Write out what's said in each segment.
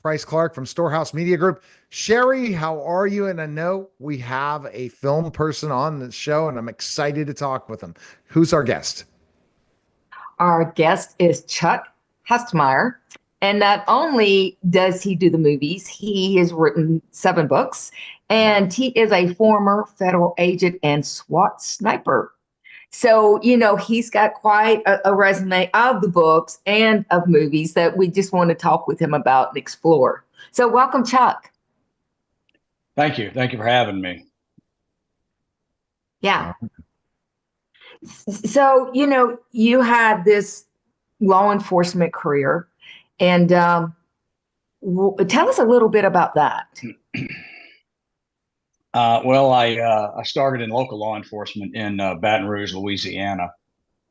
Price Clark from Storehouse Media Group. Sherrie, how are you? And I know we have a film person on the show, and I'm excited to talk with him. Who's our guest? Our guest is Chuck Hustmyre. And not only does he do the movies, he has written 7 books, and he is a former federal agent and SWAT sniper. So, he's got quite a resume of the books and of movies that we just want to talk with him about and explore. So welcome, Chuck. Thank you. Thank you for having me. Yeah. So, you had this law enforcement career, and tell us a little bit about that. I started in local law enforcement in Baton Rouge, Louisiana,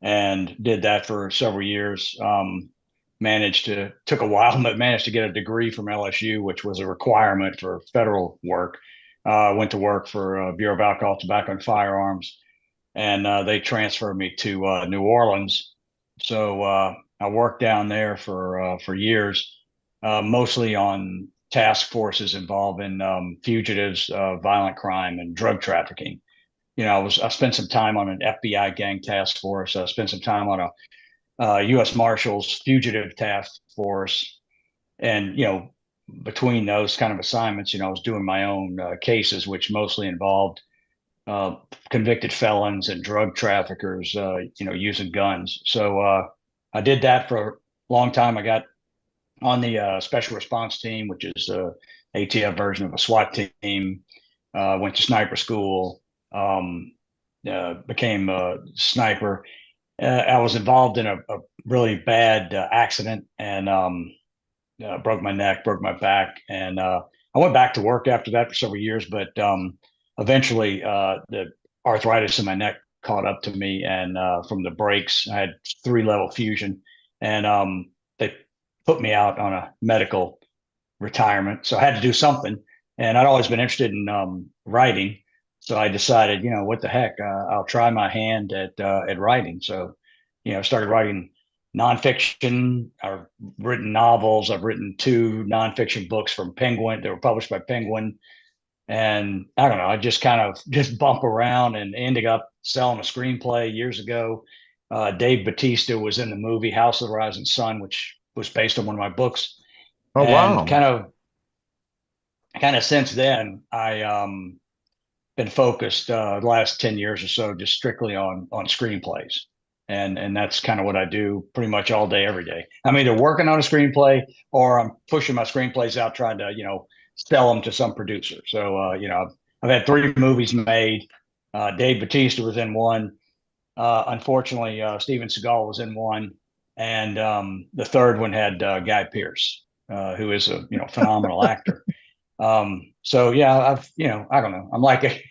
and did that for several years. Took a while, but managed to get a degree from LSU, which was a requirement for federal work. Went to work for Bureau of Alcohol, Tobacco, and Firearms, and they transferred me to New Orleans. So I worked down there for years, mostly on task forces involving fugitives, violent crime, and drug trafficking. I spent some time on an FBI gang task force. I spent some time on a U.S. Marshals fugitive task force, and between those kind of assignments, I was doing my own cases, which mostly involved convicted felons and drug traffickers, using guns. So I did that for a long time. I got on the special response team, which is a ATF version of a SWAT team. Went to sniper school, became a sniper. I was involved in a really bad accident and broke my neck, broke my back. And I went back to work after that for several years, but eventually the arthritis in my neck caught up to me. And from the breaks, I had 3-level fusion. And they put me out on a medical retirement. So I had to do something. And I'd always been interested in writing. So I decided, what the heck, I'll try my hand at writing. So, started writing nonfiction. I've written novels. I've written 2 nonfiction books from Penguin. They were published by Penguin. And I don't know, I just kind of just bump around and ended up selling a screenplay years ago. Dave Bautista was in the movie House of the Rising Sun, which was based on one of my books. Oh, and wow. kind of since then, I been focused the last 10 years or so just strictly on screenplays. And that's kind of what I do pretty much all day, every day. I'm either working on a screenplay or I'm pushing my screenplays out, trying to, sell them to some producer. So, I've had 3 movies made. Dave Bautista was in one. Unfortunately, Steven Seagal was in one. And the third one had Guy Pearce, who is a phenomenal actor. So yeah, I don't know. I'm like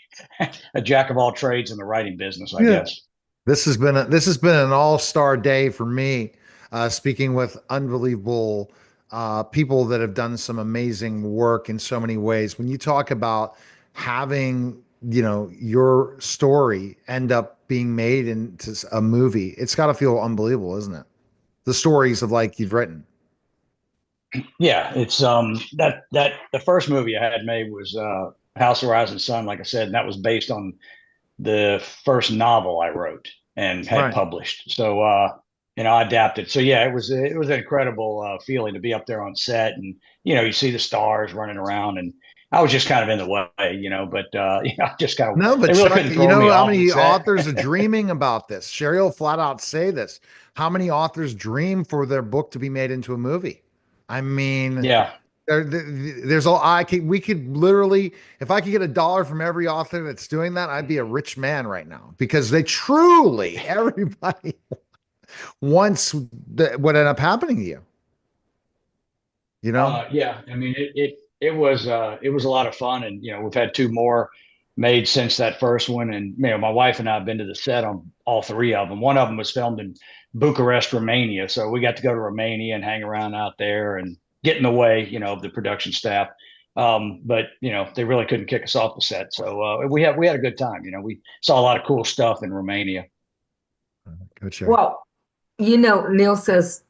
a jack of all trades in the writing business, I guess. This has been an all-star day for me. Speaking with unbelievable people that have done some amazing work in so many ways. When you talk about having your story end up being made into a movie, it's got to feel unbelievable, isn't it? The stories of like you've written. Yeah, it's that the first movie I had made was House of Rising Sun, like I said, and that was based on the first novel I wrote and had published. So I adapted. So yeah, it was an incredible feeling to be up there on set, and you see the stars running around, and I was just kind of in the way, but I just kind of no. But they really Chuck, couldn't throw me how off many the set. authors are dreaming about this? Sherrie will flat out say this. How many authors dream for their book to be made into a movie? I mean, Yeah. we could literally, if I could get $1 from every author that's doing that, I'd be a rich man right now, because they truly, everybody wants what ended up happening to you. Yeah. I mean, it was a lot of fun, and we've had 2 more made since that first one, and my wife and I have been to the set on all 3 of them. One of them was filmed in Bucharest, Romania, so we got to go to Romania and hang around out there and get in the way, of the production staff. But they really couldn't kick us off the set, so we had a good time. We saw a lot of cool stuff in Romania. Good show. Well, Neil says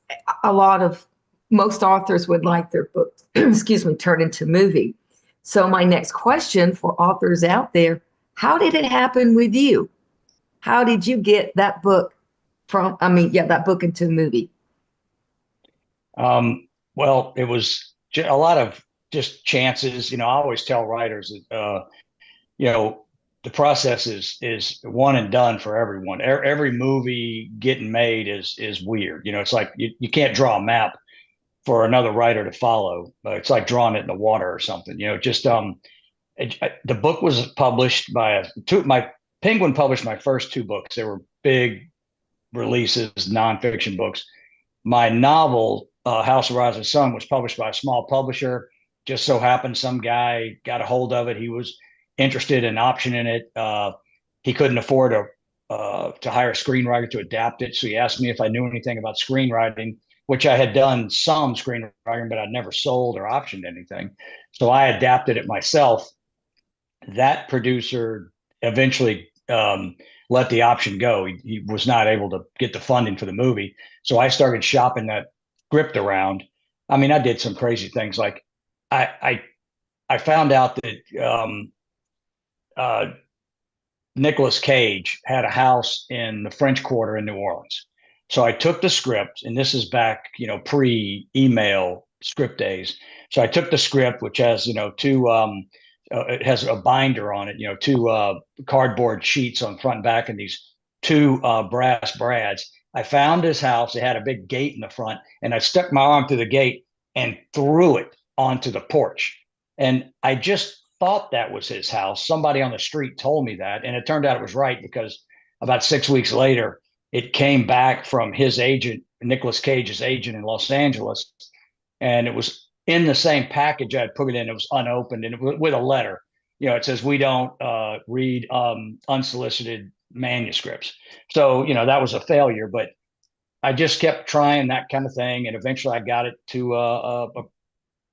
a lot of most authors would like their book, excuse me, turned into movie. So my next question for authors out there, how did it happen with you? How did you get that book that book into a movie? Well, it was a lot of just chances. I always tell writers that, the process is one and done for everyone. Every movie getting made is weird. It's like you can't draw a map for another writer to follow. It's like drawing it in the water or something. The book was published my Penguin published my first two books. They were big releases, nonfiction books. My novel, House of Rising Sun, was published by a small publisher. Just so happened some guy got a hold of it. He was interested in optioning it. He couldn't afford to hire a screenwriter to adapt it. So he asked me if I knew anything about screenwriting, which I had done some screenwriting, but I'd never sold or optioned anything. So I adapted it myself. That producer eventually let the option go. He was not able to get the funding for the movie. So I started shopping that script around. I mean, I did some crazy things. Like I found out that Nicolas Cage had a house in the French Quarter in New Orleans. So I took the script, and this is back, pre-email script days. So I took the script, which has, two, it has a binder on it, two cardboard sheets on front and back, and these two brass brads. I found his house. It had a big gate in the front, and I stuck my arm through the gate and threw it onto the porch. And I just thought that was his house. Somebody on the street told me that, and it turned out it was right, because about 6 weeks later, it came back from his agent, Nicolas Cage's agent in Los Angeles, and it was in the same package I had put it in. It was unopened, and it was with a letter. It says, "We don't read unsolicited manuscripts." So, that was a failure, but I just kept trying that kind of thing, and eventually I got it to a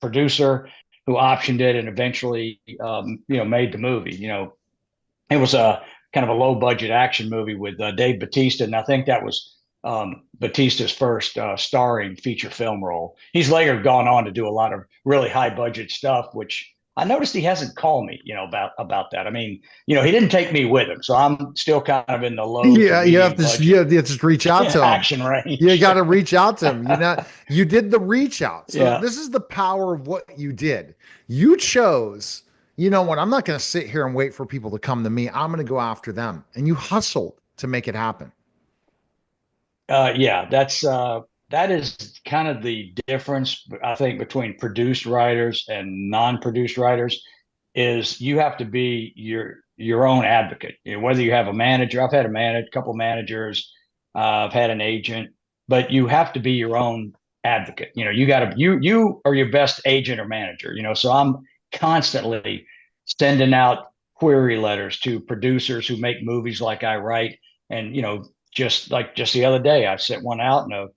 producer who optioned it, and eventually, made the movie. It was a kind of a low budget action movie with Dave Bautista, and I think that was Bautista's first starring feature film role. He's later gone on to do a lot of really high budget stuff, which I noticed he hasn't called me, about that. I mean, he didn't take me with him, so I'm still kind of in the low. Yeah, you have to reach out to him. Action range. You got to reach out to him. You did the reach out. So Yeah. This is the power of what you did. You chose. You know what? I'm not going to sit here and wait for people to come to me. I'm going to go after them. And you hustled to make it happen. Yeah, that is kind of the difference, I think, between produced writers and non-produced writers. Is you have to be your own advocate. Whether you have a manager, I've had a couple managers, I've had an agent, but you have to be your own advocate. You are your best agent or manager. So I'm constantly sending out query letters to producers who make movies like I write, and just the other day, I sent one out, and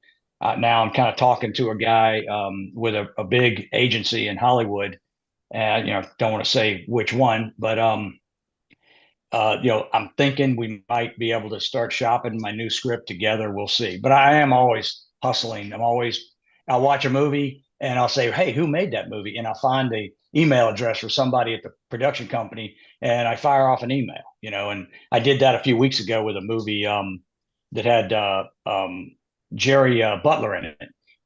now I'm kind of talking to a guy with a big agency in Hollywood. Don't want to say which one, but I'm thinking we might be able to start shopping my new script together. We'll see. But I am always hustling. I'll watch a movie and I'll say, "Hey, who made that movie?" And I'll find the email address for somebody at the production company, and I fire off an email. And I did that a few weeks ago with a movie that had Jerry Butler in it.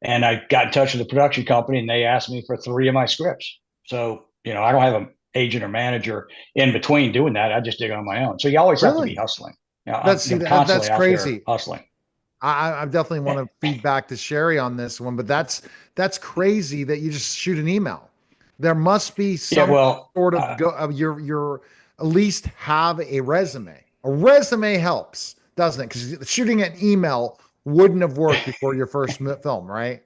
And I got in touch with the production company, and they asked me for 3 of my scripts. So, I don't have an agent or manager in between doing that. I just did it on my own. So you always have to be hustling. That's crazy. Hustling. I definitely want to feed back to Sherrie on this one, but that's crazy that you just shoot an email. There must be some sort of your at least have a resume. A resume helps, doesn't it? Because shooting an email wouldn't have worked before your first film, right?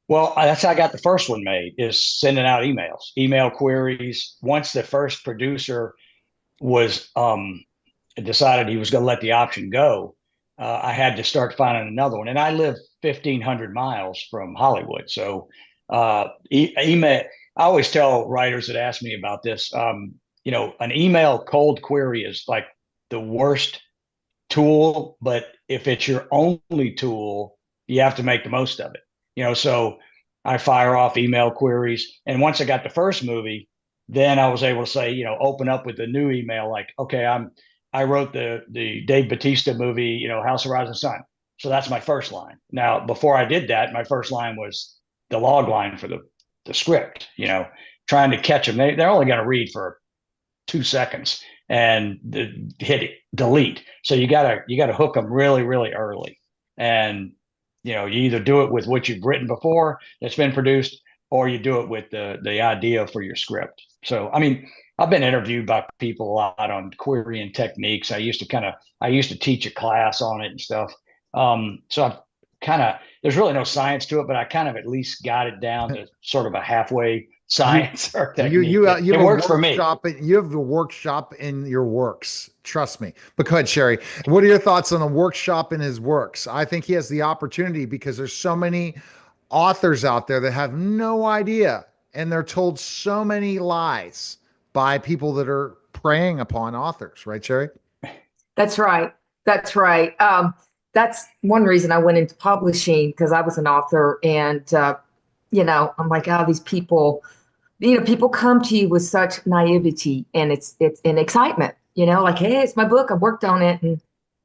Well, that's how I got the first one made, is sending out email queries. Once the first producer was decided he was going to let the option go, I had to start finding another one. And I live 1,500 miles from Hollywood. So email, I always tell writers that ask me about this, an email cold query is like the worst tool, but if it's your only tool, you have to make the most of it. So I fire off email queries. And once I got the first movie, then I was able to say, open up with a new email, like, okay, I wrote the Dave Bautista movie, House of Rising Sun. So that's my first line. Now, before I did that, my first line was the log line for the script, trying to catch them. They're only going to read for 2 seconds and hit it, delete. So you gotta hook them really, really early. And you either do it with what you've written before that's been produced, or you do it with the idea for your script. So, I mean, I've been interviewed by people a lot on querying techniques. I used to teach a class on it and stuff. So I've there's really no science to it, but I kind of at least got it down to sort of a halfway science or technique. It works for me. You have the workshop in your works. Trust me. But go ahead, Sherrie. What are your thoughts on the workshop in his works? I think he has the opportunity because there's so many authors out there that have no idea, and they're told so many lies by people that are preying upon authors. Right, Sherrie? That's right. That's right. That's one reason I went into publishing, because I was an author, and I'm like, these people, people come to you with such naivety, and it's an excitement, like, hey, it's my book, I worked on it, and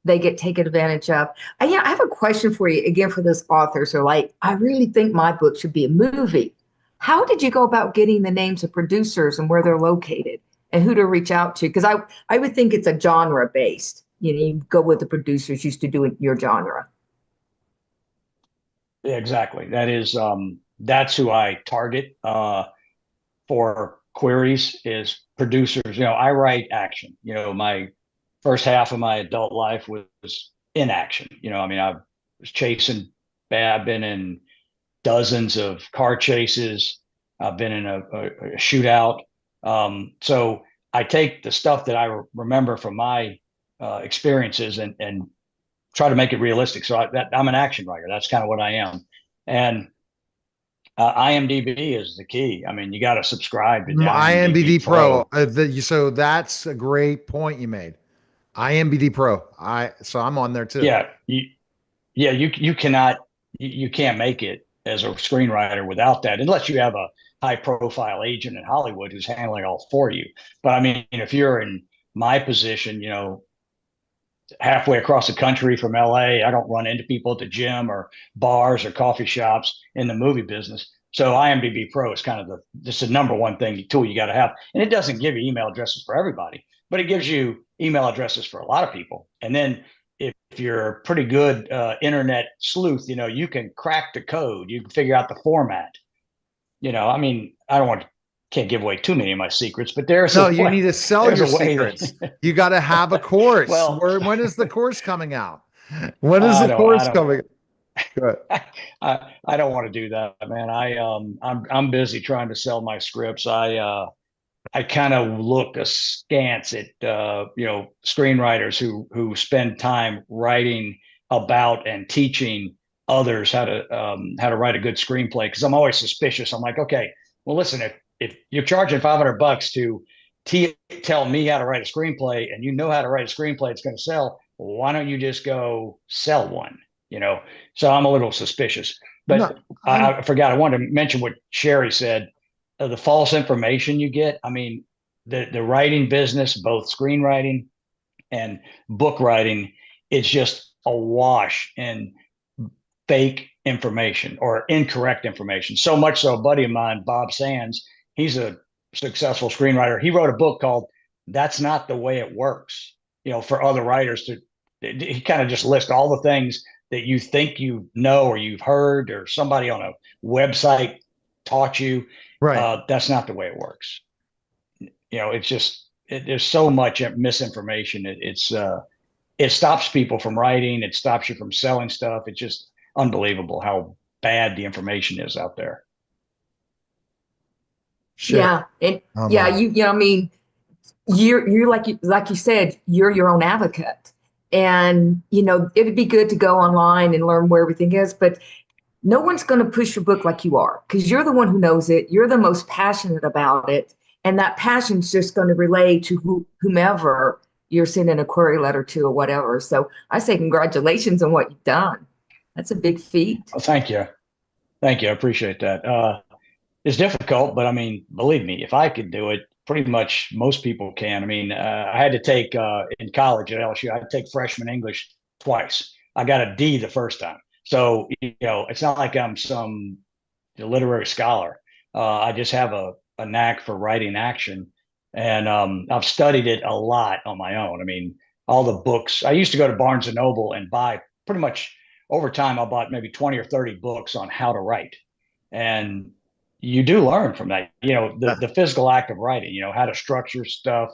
they get taken advantage of. I have a question for you again, for those authors who are like, I really think my book should be a movie. How did you go about getting the names of producers and where they're located and who to reach out to? Because I would think it's a genre based. You go with the producers used to do your genre. Yeah, exactly. That's who I target for queries, is producers. I write action. My first half of my adult life was in action. I was chasing bad. I've been in dozens of car chases. I've been in a shootout. So I take the stuff that I remember from my experiences and try to make it realistic. So I'm an action writer. That's kind of what I am. And IMDb is the key. I mean, you got to subscribe to the IMDb Pro. So that's a great point you made. IMDb Pro. So I'm on there too. Yeah. You can't make it as a screenwriter without that, unless you have a high profile agent in Hollywood who's handling all for you. But I mean, if you're in my position, halfway across the country from LA, I don't run into people at the gym or bars or coffee shops in the movie business. So IMDb Pro is kind of just the number one tool you got to have. And it doesn't give you email addresses for everybody, but it gives you email addresses for a lot of people. And then if you're a pretty good internet sleuth, you can crack the code. You can figure out the format. I mean, can't give away too many of my secrents, but you need to sell your secrets. You got to have a course. Well, when is the course coming out? When is the course coming? Good. I don't want to do that, man. I'm busy trying to sell my scripts. I kind of look askance at screenwriters who spend time writing about and teaching others how to write a good screenplay, because I'm always suspicious. I'm like, okay, well, listen, if you're charging $500 to tell me how to write a screenplay, and you know how to write a screenplay it's going to sell, why don't you just go sell one? So I'm a little suspicious. But no, I forgot, I wanted to mention what Sherrie said, the false information you get. I mean, the writing business, both screenwriting and book writing, it's just awash in fake information or incorrect information. So much so, a buddy of mine, Bob Sands, he's a successful screenwriter. He wrote a book called "That's Not the Way It Works," for other writers he kind of just lists all the things that you think or you've heard, or somebody on a website taught you. Right. That's not the way it works. It's just, there's so much misinformation. It stops people from writing. It stops you from selling stuff. It's just unbelievable how bad the information is out there. Sure. Yeah. I mean, you're like you said, you're your own advocate, and it'd be good to go online and learn where everything is, but no one's going to push your book like you are, because you're the one who knows it. You're the most passionate about it, and that passion's just going to relay to whomever you're sending a query letter to or whatever. So I say congratulations on what you've done. That's a big feat. Oh, thank you. Thank you. I appreciate that. It's difficult, but I mean, believe me, if I could do it, pretty much most people can. I mean, I had to take in college at LSU, I had to take freshman English twice. I got a D the first time. So, it's not like I'm some literary scholar. I just have a knack for writing action. And I've studied it a lot on my own. I mean, all the books. I used to go to Barnes and Noble and buy pretty much over time. I bought maybe 20 or 30 books on how to write. And you do learn from that, the physical act of writing, how to structure stuff.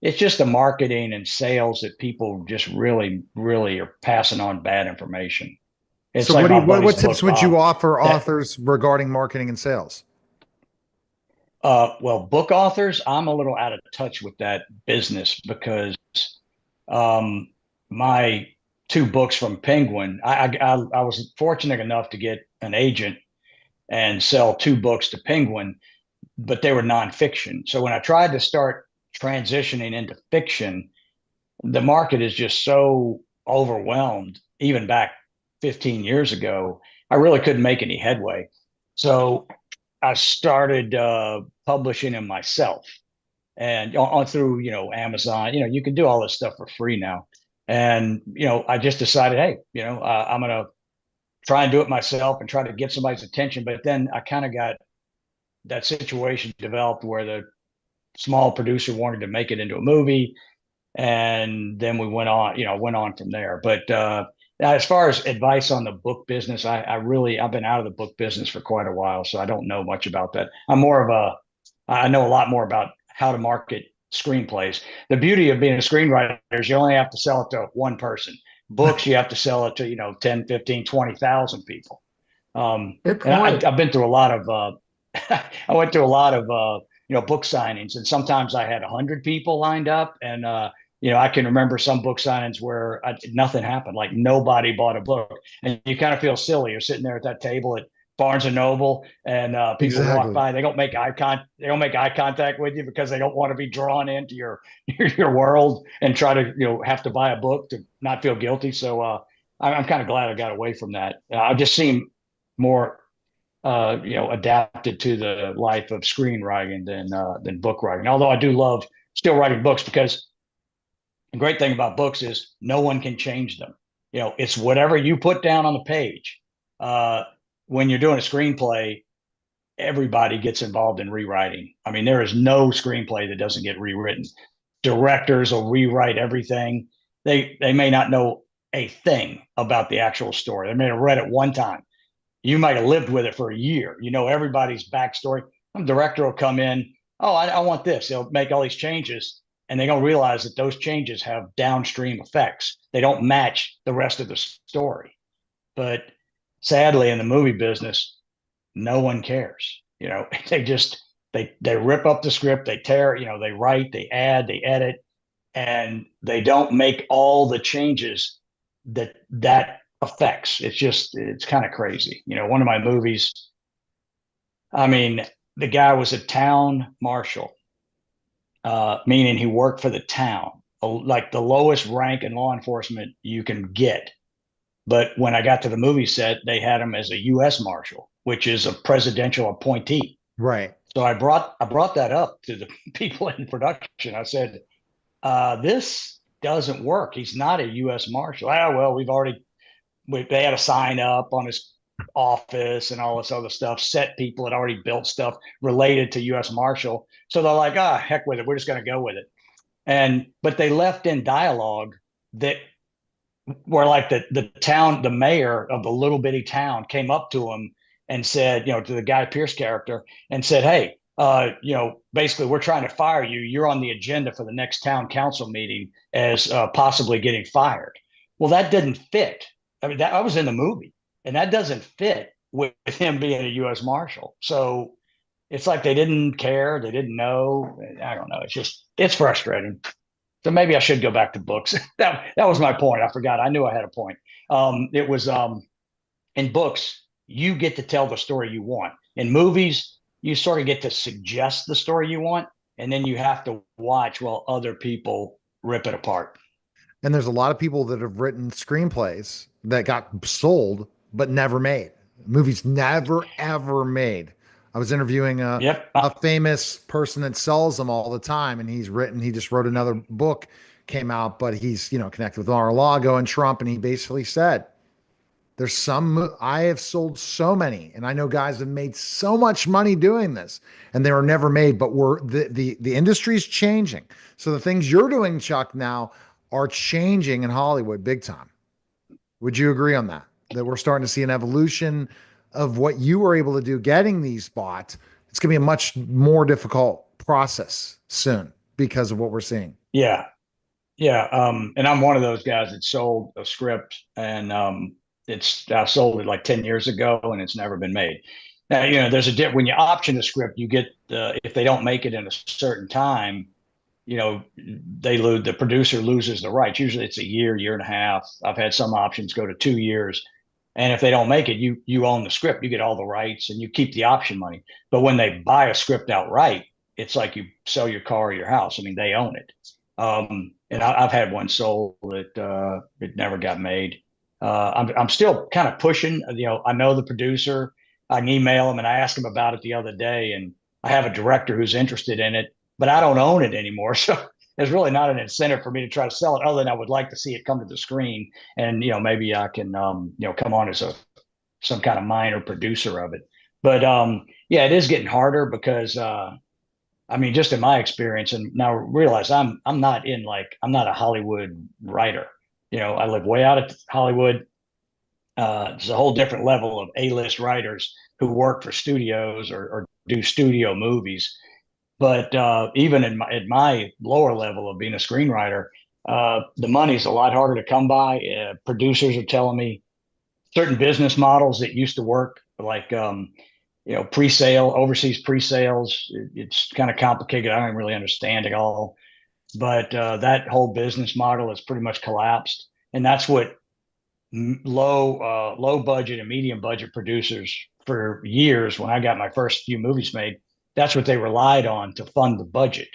It's just the marketing and sales that people just really, really are passing on bad information. It's So like my what buddy's tips book, would you Bob, offer that authors regarding marketing and sales? well, book authors, I'm a little out of touch with that business because um, my two books from Penguin, I was fortunate enough to get an agent and sell two books to Penguin, but they were nonfiction. So when I tried to start transitioning into fiction, the market is just so overwhelmed. Even back 15 years ago, I really couldn't make any headway. So I started publishing them myself and on through Amazon. You can do all this stuff for free now. And I just decided, hey, I'm gonna try and do it myself and try to get somebody's attention. But then I kind of got that situation developed where the small producer wanted to make it into a movie, and then we went on from there. But as far as advice on the book business, I've been out of the book business for quite a while, so I don't know much about that. I know a lot more about how to market screenplays. The beauty of being a screenwriter is you only have to sell it to one person. Books, you have to sell it to 10, 15, 20,000 people. Good And point. I've been through a lot of I went through a lot of book signings, and sometimes I had 100 people lined up, and I can remember some book signings where nothing happened, like nobody bought a book, and you kind of feel silly. You're sitting there at that table at Barnes and Noble, and people walk Exactly. by. They don't make eye contact with you because they don't want to be drawn into your your world and try to have to buy a book to not feel guilty. So I'm kind of glad I got away from that. I just seem more adapted to the life of screenwriting than book writing. Although I do love still writing books because the great thing about books is no one can change them. It's whatever you put down on the page. Uh, when you're doing a screenplay, everybody gets involved in rewriting. I mean, there is no screenplay that doesn't get rewritten. Directors will rewrite everything. They may not know a thing about the actual story. They may have read it one time. You might have lived with it for a year. You know everybody's backstory. Some director will come in. Oh, I want this. They'll make all these changes, and they don't realize that those changes have downstream effects. They don't match the rest of the story. But sadly, in the movie business, no one cares. They just they rip up the script, they tear, they write, they add, they edit, and they don't make all the changes that affects. It's kind of crazy. One of my movies, I mean, the guy was a town marshal, meaning he worked for the town, like the lowest rank in law enforcement you can get. But when I got to the movie set, they had him as a U.S. Marshal, which is a presidential appointee. Right. So I brought that up to the people in production. I said, this doesn't work. He's not a U.S. Marshal. Oh, well, they had a sign up on his office and all this other stuff. Set people had already built stuff related to U.S. Marshal. So they're like, heck with it. We're just going to go with it. But they left in dialogue that where like the mayor of the little bitty town came up to him and said, to the Guy Pearce character and said, hey, basically we're trying to fire you. You're on the agenda for the next town council meeting as possibly getting fired. Well, that didn't fit. I mean, I was in the movie, and that doesn't fit with him being a U.S. Marshal. So it's like they didn't care. They didn't know. I don't know. It's frustrating. So maybe I should go back to books. That was my point. I forgot. I knew I had a point. It was in books, you get to tell the story you want. In movies, you sort of get to suggest the story you want, and then you have to watch while other people rip it apart. And there's a lot of people that have written screenplays that got sold but never made. The movie's never ever made. I was interviewing Yep. a famous person that sells them all the time, and he just wrote another book, came out, but he's, connected with Mar-a-Lago and Trump, and he basically said, I have sold so many, and I know guys have made so much money doing this, and they were never made. But the industry's changing. So the things you're doing, Chuck, now are changing in Hollywood big time. Would you agree on that? That we're starting to see an evolution of what you were able to do getting these bought. It's going to be a much more difficult process soon because of what we're seeing. Yeah. Yeah. And I'm one of those guys that sold a script, and I sold it like 10 years ago, and it's never been made. Now, there's when you option a script, you get, if they don't make it in a certain time, the producer loses the rights. Usually it's a year and a half. I've had some options go to 2 years. And if they don't make it, you own the script, you get all the rights, and you keep the option money. But when they buy a script outright, it's like you sell your car or your house. I mean, they own it. And I've had one sold that it never got made. I'm still kind of pushing. I know the producer. I can email him, and I asked him about it the other day, and I have a director who's interested in it, but I don't own it anymore. So there's really not an incentive for me to try to sell it, other than I would like to see it come to the screen, and maybe I can come on as some kind of minor producer of it. But yeah, it is getting harder because I mean, just in my experience, and now realize I'm not a Hollywood writer. I live way out of Hollywood. It's a whole different level of A-list writers who work for studios or do studio movies. But even at my lower level of being a screenwriter, the money's a lot harder to come by. Producers are telling me certain business models that used to work, like pre-sale, overseas pre-sales. It's kind of complicated. I don't really understand it all, but that whole business model has pretty much collapsed, and that's what low budget and medium budget producers for years, when I got my first few movies made, that's what they relied on to fund the budget.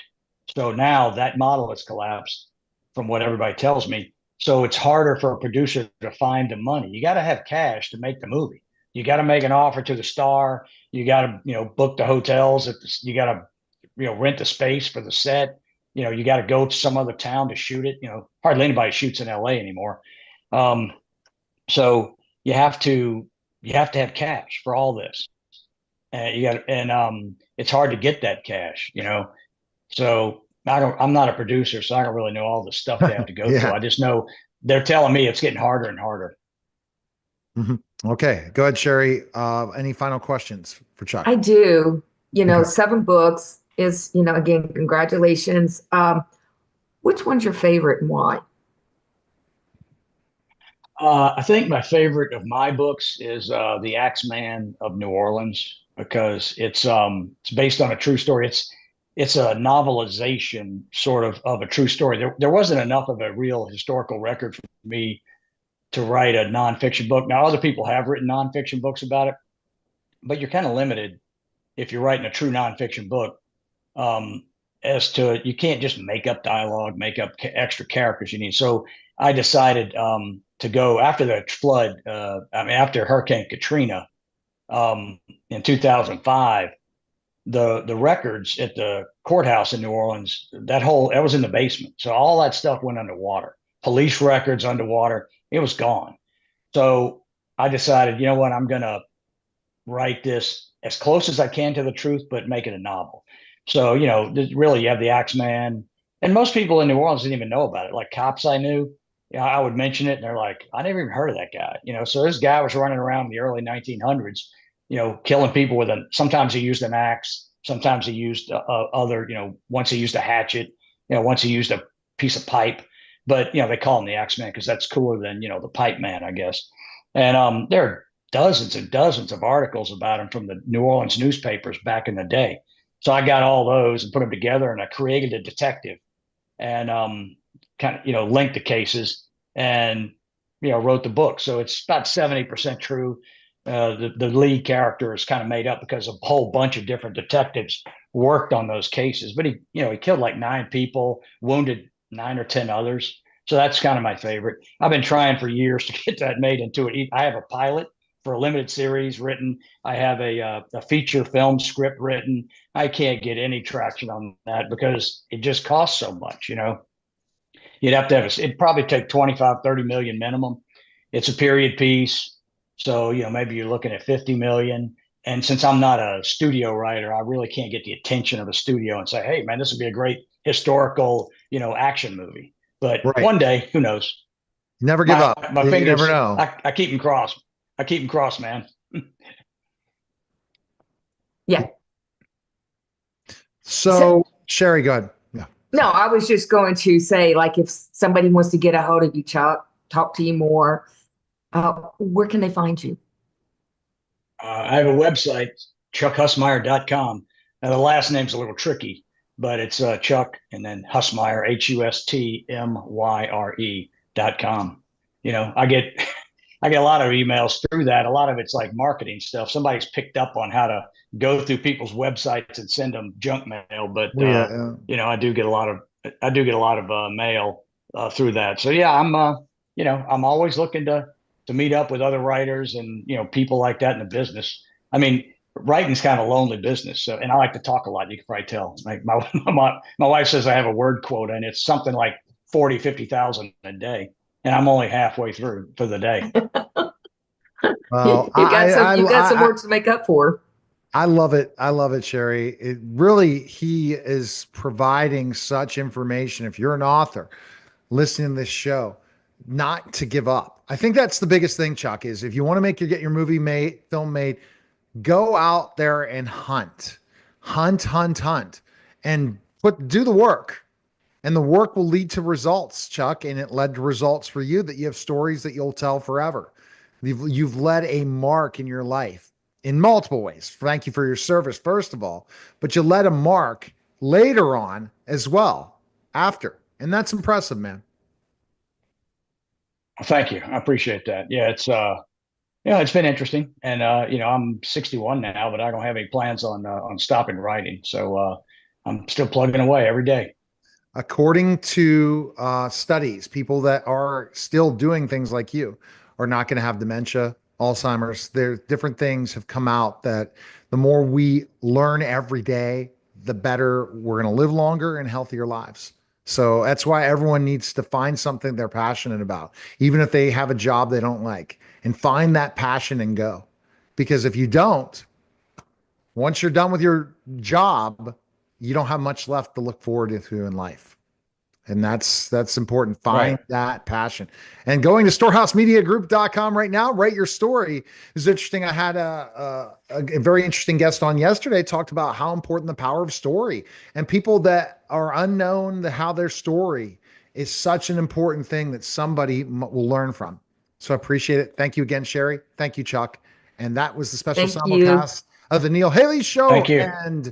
So now that model has collapsed, from what everybody tells me. So it's harder for a producer to find the money. You got to have cash to make the movie. You got to make an offer to the star. You got to, book the hotels. You got to, rent the space for the set. You got to go to some other town to shoot it. Hardly anybody shoots in LA anymore. So you have to have cash for all this. And it's hard to get that cash, So I'm not a producer, so I don't really know all the stuff they have to go through. I just know they're telling me it's getting harder and harder. Mm-hmm. Okay, go ahead, Sherrie. Any final questions for Chuck? I do. 7 books is, again, congratulations. Which one's your favorite and why? I think my favorite of my books is The Axeman of New Orleans, because it's based on a true story. It's a novelization sort of a true story. There wasn't enough of a real historical record for me to write a nonfiction book. Now, other people have written nonfiction books about it, but you're kind of limited if you're writing a true nonfiction book, as to, you can't just make up dialogue, make up extra characters you need. So I decided to go after the flood. After Hurricane Katrina in 2005. The records at the courthouse in New Orleans, that was in the basement. So all that stuff went underwater. Police records underwater. It was gone. So I decided, you know what, I'm going to write this as close as I can to the truth, but make it a novel. So, really, you have the Axeman, and most people in New Orleans didn't even know about it. Like cops I knew, I would mention it, and they're like, I never even heard of that guy. So this guy was running around in the early 1900s, killing people sometimes he used an axe, sometimes he used other, once he used a hatchet, once he used a piece of pipe. But, they call him the Axeman because that's cooler than, the pipe man, I guess. And there are dozens and dozens of articles about him from the New Orleans newspapers back in the day. So I got all those and put them together, and I created a detective and kind of, linked the cases and, wrote the book. So it's about 70% true. The lead character is kind of made up because a whole bunch of different detectives worked on those cases. But he killed like 9 people, wounded 9 or 10 others. So that's kind of my favorite. I've been trying for years to get that made into it. I have a pilot for a limited series written. I have a feature film script written. I can't get any traction on that because it just costs so much. You'd have to have it'd probably take 25, 30 million minimum. It's a period piece. So, maybe you're looking at 50 million. And since I'm not a studio writer, I really can't get the attention of a studio and say, hey, man, this would be a great historical, action movie. But one day, who knows? Never give up. My fingers, you never know. I keep them crossed. I keep them crossed, man. Yeah. So, Sherrie, go ahead. Yeah. No, I was just going to say, like, if somebody wants to get a hold of you, Chuck, talk to you more, where can they find you? I have a website, chuckhustmyre.com. Now, the last name's a little tricky, but it's Chuck and then Hustmyre, HUSTMYRE.com. I get a lot of emails through that. A lot of it's like marketing stuff. Somebody's picked up on how to go through people's websites and send them junk mail. But I do get a lot of mail through that. So yeah, I'm always looking to meet up with other writers and people like that in the business. I mean, writing's kind of a lonely business. So, and I like to talk a lot. You can probably tell. Like my wife says I have a word quota, and it's something like 50,000 a day. And I'm only halfway through for the day. Well, you got some work to make up for. I love it. I love it, Sherrie. He is providing such information. If you're an author listening to this show, not to give up. I think that's the biggest thing, Chuck, is if you want to get your movie made, film made, go out there and hunt, and do the work. And the work will lead to results, Chuck. And it led to results for you that you have stories that you'll tell forever. You've led a mark in your life in multiple ways. Thank you for your service, first of all, but you led a mark later on as well after. And that's impressive, man. Thank you. I appreciate that. Yeah, it's been interesting. And, I'm 61 now, but I don't have any plans on stopping writing. So I'm still plugging away every day. According to studies, people that are still doing things like you are not going to have dementia, Alzheimer's. Different things have come out that the more we learn every day, the better we're going to live longer and healthier lives. So that's why everyone needs to find something they're passionate about, even if they have a job they don't like, and find that passion and go. Because if you don't, once you're done with your job, you don't have much left to look forward to in life. And that's important. Find that passion. And going to StorehouseMediaGroup.com right now, write your story. It's interesting. I had a very interesting guest on yesterday, talked about how important the power of story and people that are unknown, how their story is such an important thing that somebody will learn from. So I appreciate it. Thank you again, Sherrie. Thank you, Chuck. And that was the special simulcast of the Neil Haley Show. Thank you. And